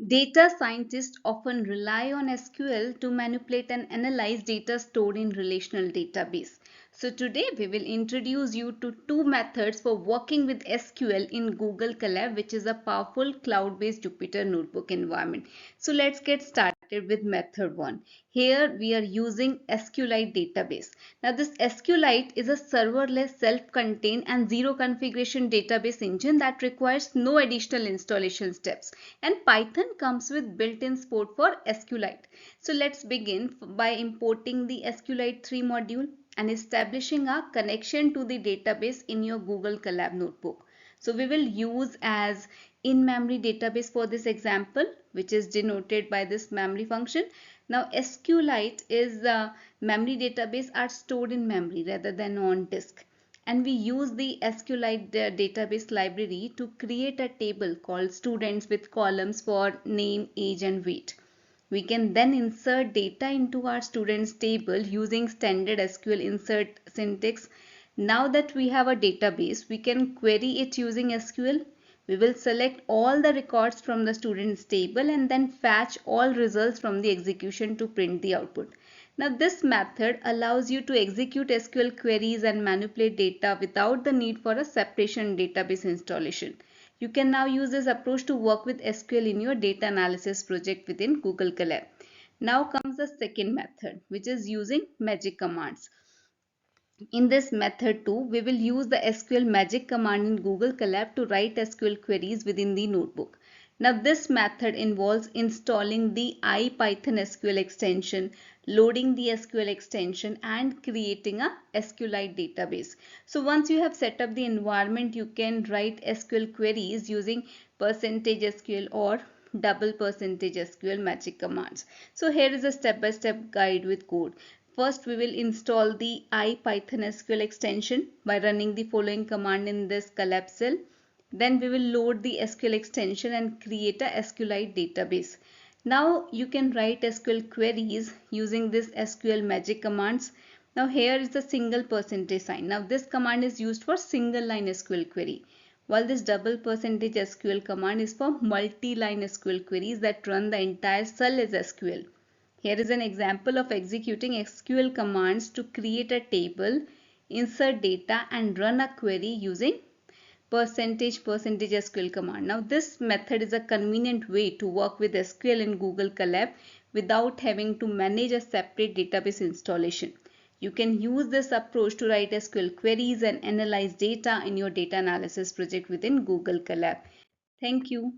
Data scientists often rely on SQL to manipulate and analyze data stored in relational database. So today we will introduce you to two methods for working with SQL in Google Colab, which is a powerful cloud-based Jupyter notebook environment. So let's get started with method 1. Here we are using SQLite database. Now this SQLite is a serverless, self-contained and zero configuration database engine that requires no additional installation steps, and Python comes with built-in support for SQLite. So let's begin by importing the SQLite 3 module and establishing a connection to the database in your Google Colab notebook. So we will use as in-memory database for this example, which is denoted by this memory function. Now SQLite is memory database are stored in memory rather than on disk, and we use the SQLite database library to create a table called students with columns for name, age and weight. We can then insert data into our students table using standard SQL insert syntax. Now that we have a database, we can query it using SQL. We will select all the records from the students table and then fetch all results from the execution to print the output. Now this method allows you to execute SQL queries and manipulate data without the need for a separation database installation. You can now use this approach to work with SQL in your data analysis project within Google Colab. Now comes the second method, which is using magic commands. In this method 2, we will use the SQL magic command in Google Colab to write SQL queries within the notebook. Now this method involves installing the IPython SQL extension, loading the SQL extension and creating a SQLite database. So once you have set up the environment, you can write SQL queries using %SQL or $%SQL magic commands. So here is a step-by-step guide with code. First, we will install the IPython SQL extension by running the following command in this collab cell. Then we will load the SQL extension and create a SQLite database. Now you can write SQL queries using this SQL magic commands. Now here is the single percentage sign. Now this command is used for single line SQL query, while this $SQL command is for multi-line SQL queries that run the entire cell as SQL. Here is an example of executing SQL commands to create a table, insert data and run a query using %SQL command. Now this method is a convenient way to work with SQL in Google Colab without having to manage a separate database installation. You can use this approach to write SQL queries and analyze data in your data analysis project within Google Colab. Thank you.